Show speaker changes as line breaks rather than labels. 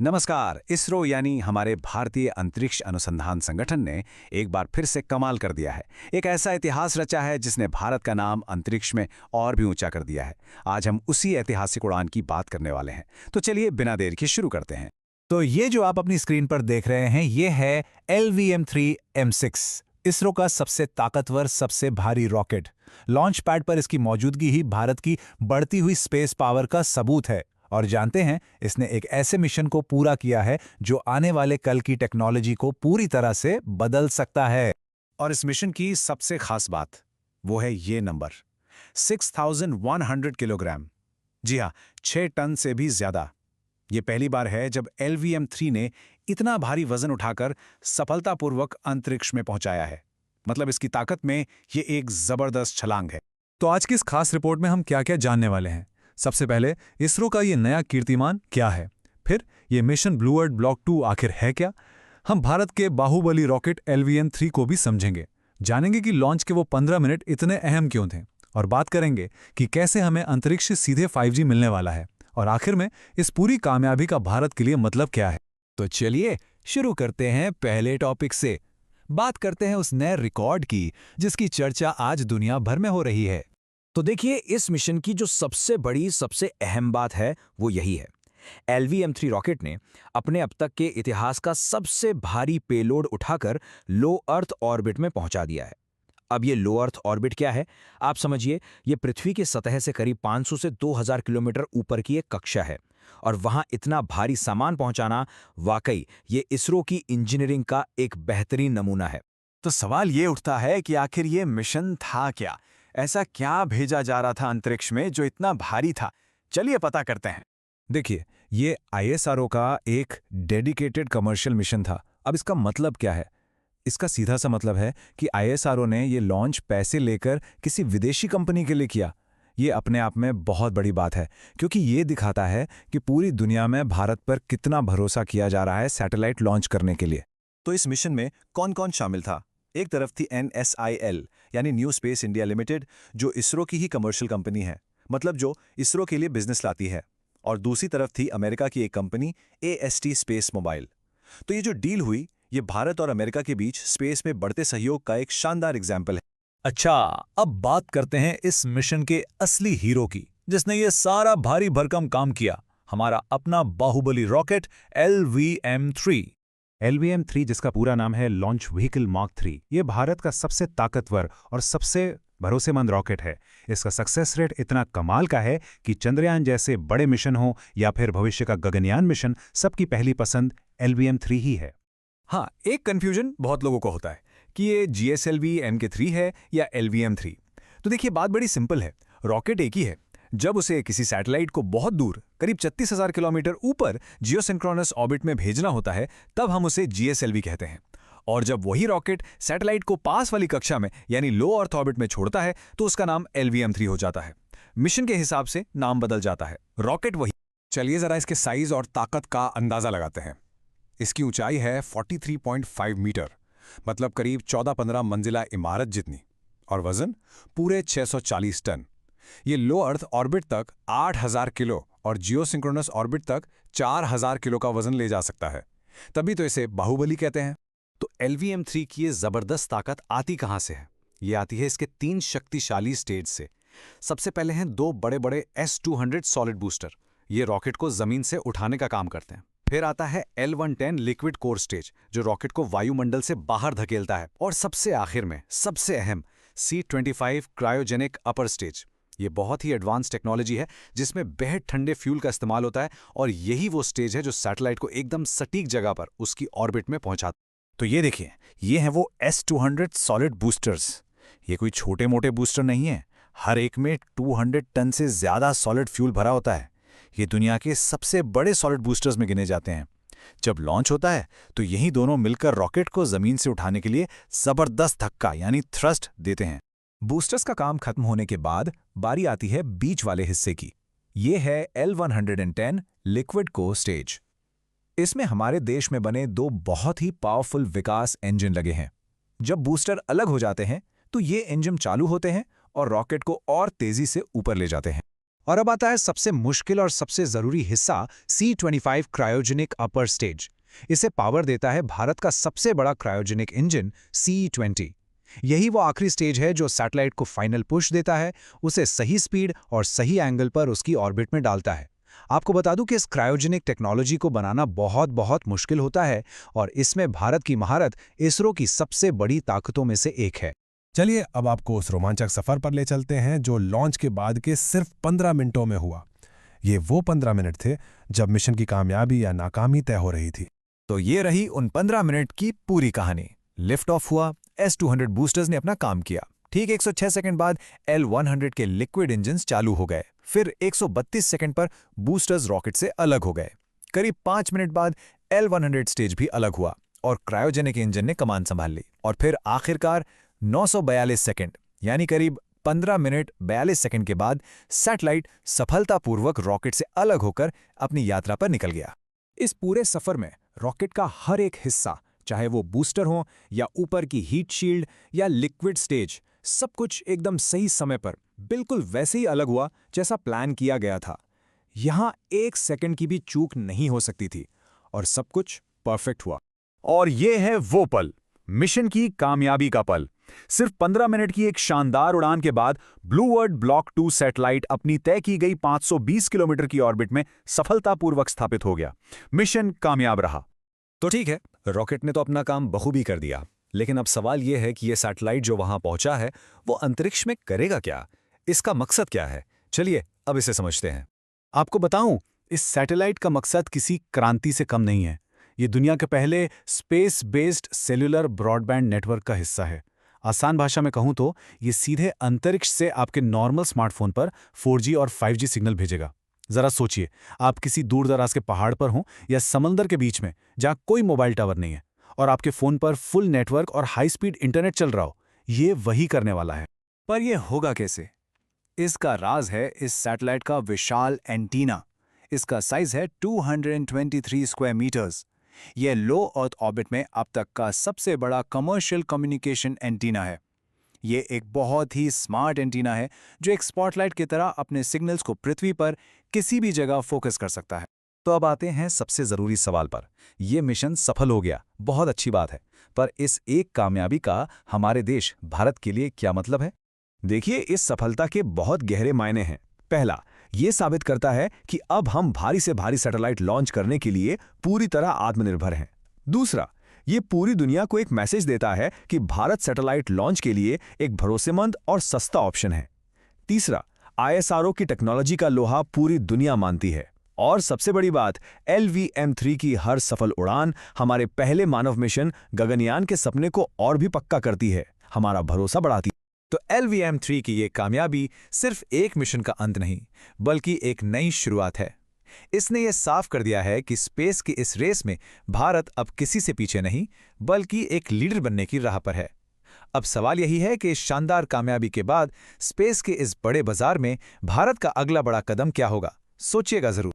नमस्कार। इसरो यानी हमारे भारतीय अंतरिक्ष अनुसंधान संगठन ने एक बार फिर से कमाल कर दिया है। एक ऐसा इतिहास रचा है जिसने भारत का नाम अंतरिक्ष में और भी ऊंचा कर दिया है। आज हम उसी ऐतिहासिक उड़ान की बात करने वाले हैं। तो चलिए बिना देर के शुरू करते हैं।
तो ये जो आप अपनी स्क्रीन पर देख रहे हैं ये है LVM-3 M6, इसरो का सबसे ताकतवर सबसे भारी रॉकेट। लॉन्च पैड पर इसकी मौजूदगी ही भारत की बढ़ती हुई स्पेस पावर का सबूत है। और जानते हैं, इसने एक ऐसे मिशन को पूरा किया है जो आने वाले कल की टेक्नोलॉजी को पूरी तरह से बदल सकता है।
और इस मिशन की सबसे खास बात वो है ये नंबर 6100 किलोग्राम। जी हाँ, 6 टन से भी ज्यादा। ये पहली बार है जब LVM-3 ने इतना भारी वजन उठाकर सफलतापूर्वक अंतरिक्ष में पहुंचाया है। मतलब इसकी ताकत में ये एक जबरदस्त छलांग है।
तो आज की इस खास रिपोर्ट में हम क्या-क्या जानने वाले हैं। सबसे पहले इसरो का ये नया कीर्तिमान क्या है, फिर ये मिशन ब्लू अर्थ ब्लॉक 2 आखिर है क्या। हम भारत के बाहुबली रॉकेट LVM-3 को भी समझेंगे, जानेंगे कि लॉन्च के वो 15 मिनट इतने अहम क्यों थे, और बात करेंगे कि कैसे हमें अंतरिक्ष से सीधे 5G मिलने वाला है, और आखिर में इस पूरी कामयाबी का भारत के लिए मतलब क्या है।
तो चलिए शुरू करते हैं पहले टॉपिक से। बात करते हैं उस नए रिकॉर्ड की जिसकी चर्चा आज दुनिया भर में हो रही है।
तो देखिए, इस मिशन की जो सबसे बड़ी सबसे अहम बात है वो यही है। LVM-3 रॉकेट ने अपने अब तक के इतिहास का सबसे भारी पेलोड उठाकर लो अर्थ ऑर्बिट में पहुंचा दिया है। अब ये लो अर्थ ऑर्बिट क्या है? आप समझिए, ये पृथ्वी की सतह से करीब 500 से 2000 किलोमीटर ऊपर की एक कक्षा है, और वहां इतना भारी सामान पहुंचाना वाकई ये इसरो की इंजीनियरिंग का एक बेहतरीन नमूना है।
तो सवाल ये उठता है कि आखिर ये मिशन था क्या? ऐसा क्या भेजा जा रहा था अंतरिक्ष में जो इतना भारी था? चलिए पता करते हैं।
देखिए, ये ISRO का एक डेडिकेटेड कमर्शियल मिशन था। अब इसका मतलब क्या है? इसका सीधा सा मतलब है कि ISRO ने ये लॉन्च पैसे लेकर किसी विदेशी कंपनी के लिए किया। ये अपने आप में बहुत बड़ी बात है, क्योंकि ये दिखाता है कि पूरी दुनिया में भारत पर कितना भरोसा किया जा रहा है सैटेलाइट लॉन्च करने के लिए।
तो इस मिशन में कौन कौन शामिल था? एक तरफ थी NSIL यानी न्यू स्पेस इंडिया लिमिटेड, जो इसरो की ही कमर्शियल कंपनी है, मतलब जो इसरो के लिए बिजनेस लाती है। और दूसरी तरफ थी अमेरिका की एक कंपनी AST स्पेस मोबाइल। तो ये जो डील हुई, ये भारत और अमेरिका के बीच स्पेस में बढ़ते सहयोग का एक शानदार एग्जाम्पल है।
अच्छा, अब बात करते हैं इस मिशन के असली हीरो की, जिसने ये सारा भारी भरकम काम किया। हमारा अपना बाहुबली रॉकेट LVM-3।
LVM-3, जिसका पूरा नाम है लॉन्च व्हीकल मार्क 3, ये भारत का सबसे ताकतवर और सबसे भरोसेमंद रॉकेट है। इसका सक्सेस रेट इतना कमाल का है कि चंद्रयान जैसे बड़े मिशन हो या फिर भविष्य का गगनयान मिशन, सबकी पहली पसंद LVM-3 ही है।
हाँ, एक कंफ्यूजन बहुत लोगों को होता है कि ये GSLV Mk3 है या LVM-3। तो देखिए, बात बड़ी सिंपल है। रॉकेट एक ही है। जब उसे किसी सैटेलाइट को बहुत दूर, करीब 36,000 किलोमीटर ऊपर जियोसिंक्रोनस ऑर्बिट में भेजना होता है, तब हम उसे GSLV कहते हैं। और जब वही रॉकेट सैटेलाइट को पास वाली कक्षा में यानी लो अर्थ ऑर्बिट में छोड़ता है, तो उसका नाम LVM-3 हो जाता है। मिशन के हिसाब से नाम बदल जाता है, रॉकेट वही।
चलिए जरा इसके साइज और ताकत का अंदाजा लगाते हैं। इसकी ऊंचाई है 43.5 मीटर, मतलब करीब 14-15 मंजिला इमारत जितनी, और वजन पूरे 640 टन। ये लो अर्थ ऑर्बिट तक 8000 किलो और जियोसिंक्रोनस ऑर्बिट तक 4000 किलो का वजन ले जा सकता है। तभी तो इसे बाहुबली कहते हैं।
तो LVM-3 की ये जबरदस्त ताकत आती कहां से है? ये आती है इसके 3 शक्तिशाली स्टेज से। सबसे पहले हैं 2 बड़े-बड़े S-200 सॉलिड बूस्टर। ये रॉकेट को जमीन से उठाने का काम करते हैं। फिर आता है L-110 लिक्विड कोर स्टेज, जो रॉकेट को वायुमंडल से बाहर धकेलता है। और सबसे आखिर में सबसे अहम C-25 क्रायोजेनिक अपर स्टेज। ये बहुत ही एडवांस टेक्नोलॉजी है जिसमें बेहद ठंडे फ्यूल का इस्तेमाल होता है, और यही वो स्टेज है जो सैटेलाइट को एकदम सटीक जगह पर उसकी ऑर्बिट में पहुंचाता है।
तो ये देखिए, ये हैं वो S-200 सॉलिड बूस्टर्स। ये कोई छोटे मोटे बूस्टर नहीं है। हर एक में 200 टन से ज्यादा सॉलिड फ्यूल भरा होता है। ये दुनिया के सबसे बड़े सॉलिड बूस्टर्स में गिने जाते हैं। जब लॉन्च होता है तो यही दोनों मिलकर रॉकेट को जमीन से उठाने के लिए जबरदस्त धक्का यानी थ्रस्ट देते हैं। बूस्टर्स का काम खत्म होने के बाद बारी आती है बीच वाले हिस्से की। ये है L-110 लिक्विड कोर स्टेज। इसमें हमारे देश में बने 2 बहुत ही पावरफुल विकास इंजन लगे हैं। जब बूस्टर अलग हो जाते हैं तो ये इंजन चालू होते हैं और रॉकेट को और तेजी से ऊपर ले जाते हैं।
और अब आता है सबसे मुश्किल और सबसे जरूरी हिस्सा, C-25 क्रायोजेनिक अपर स्टेज। इसे पावर देता है भारत का सबसे बड़ा क्रायोजेनिक इंजन C-20। यही वो आखिरी स्टेज है जो सैटेलाइट को फाइनल पुश देता है, उसे सही स्पीड और सही एंगल पर उसकी ऑर्बिट में डालता है। आपको बता दूं कि इस क्रायोजेनिक टेक्नोलॉजी को बनाना बहुत बहुत मुश्किल होता है और इसमें भारत की महारत इसरो की सबसे बड़ी ताकतों में से एक है।
चलिए अब आपको उस रोमांचक सफर पर ले चलते हैं जो लॉन्च के बाद के सिर्फ 15 मिनटों में हुआ। ये वो 15 मिनट थे जब मिशन की कामयाबी या नाकामी तय हो रही थी।
तो ये रही उन 15 मिनट की पूरी कहानी। लिफ्ट ऑफ हुआ, S-200 बूस्टर्स ने अपना काम किया। ठीक 106 सेकंड बाद L-100 के लिक्विड इंजन्स चालू हो गए। फिर 132 सेकंड पर बूस्टर्स रॉकेट से अलग हो गए। करीब 5 मिनट बाद L-100 स्टेज भी अलग हुआ और क्रायोजेनिक इंजन ने कमान संभाल ली। और फिर आखिरकार 942 सेकंड यानी करीब 15 मिनट 42 सेकंड के बाद सैटेलाइट सफलतापूर्वक रॉकेट से अलग होकर अपनी यात्रा पर निकल गया।
इस पूरे सफर में रॉकेट का हर एक हिस्सा, चाहे वो बूस्टर हो या ऊपर की हीट शील्ड या लिक्विड स्टेज, सब कुछ एकदम सही समय पर बिल्कुल वैसे ही अलग हुआ जैसा प्लान किया गया था। यहां 1 सेकंड की भी चूक नहीं हो सकती थी और सब कुछ परफेक्ट हुआ।
और ये है वो पल, मिशन की कामयाबी का पल। सिर्फ 15 मिनट की एक शानदार उड़ान के बाद ब्लू वर्ल्ड ब्लॉक 2 सैटेलाइट अपनी तय की गई 520 किलोमीटर की ऑर्बिट में सफलतापूर्वक स्थापित हो गया। मिशन कामयाब रहा।
तो ठीक है, रॉकेट ने तो अपना काम बखूबी कर दिया, लेकिन अब सवाल यह है कि यह सैटेलाइट जो वहां पहुंचा है वो अंतरिक्ष में करेगा क्या? इसका मकसद क्या है? चलिए अब इसे समझते हैं।
आपको बताऊं, इस सैटेलाइट का मकसद किसी क्रांति से कम नहीं है। ये दुनिया के पहले space based cellular broadband network का हिस्सा है। आसान भाषा में कहूं तो ये सीधे अंतरिक्ष से आपके नॉर्मल स्मार्टफोन पर 4G और 5G सिग्नल भेजेगा। जरा सोचिए, आप किसी दूर दराज के पहाड़ पर हों या समंदर के बीच में जहां कोई मोबाइल टावर नहीं है और आपके फोन पर फुल नेटवर्क और हाई स्पीड इंटरनेट चल रहा हो। ये वही करने वाला है।
पर यह होगा कैसे? इसका राज है इस सैटेलाइट का विशाल एंटीना। इसका साइज है 223 स्क्वायर मीटर्स। यह लो अर्थ ऑर्बिट में अब तक का सबसे बड़ा कमर्शियल कम्युनिकेशन एंटीना है। ये एक बहुत ही स्मार्ट एंटीना है जो एक स्पॉटलाइट की तरह अपने सिग्नल्स को पृथ्वी पर किसी भी जगह फोकस कर सकता है।
तो अब आते हैं सबसे जरूरी सवाल पर। यह मिशन सफल हो गया, बहुत अच्छी बात है, पर इस एक कामयाबी का हमारे देश भारत के लिए क्या मतलब है?
देखिए, इस सफलता के बहुत गहरे मायने हैं। पहला, ये साबित करता है कि अब हम भारी से भारी सैटेलाइट लॉन्च करने के लिए पूरी तरह आत्मनिर्भर हैं। दूसरा, ये पूरी दुनिया को एक मैसेज देता है कि भारत सैटेलाइट लॉन्च के लिए एक भरोसेमंद और सस्ता ऑप्शन है। तीसरा, ISRO की टेक्नोलॉजी का लोहा पूरी दुनिया मानती है। और सबसे बड़ी बात, LVM-3 की हर सफल उड़ान हमारे पहले मानव मिशन गगनयान के सपने को और भी पक्का करती है, हमारा भरोसा बढ़ाती है।
तो LVM-3 की ये कामयाबी सिर्फ एक मिशन का अंत नहीं, बल्कि एक नई शुरुआत है। इसने ये साफ कर दिया है कि स्पेस की इस रेस में भारत अब किसी से पीछे नहीं, बल्कि एक लीडर बनने की राह पर है। अब सवाल यही है कि इस शानदार कामयाबी के बाद स्पेस के इस बड़े बाजार में भारत का अगला बड़ा कदम क्या होगा? सोचिएगा जरूर।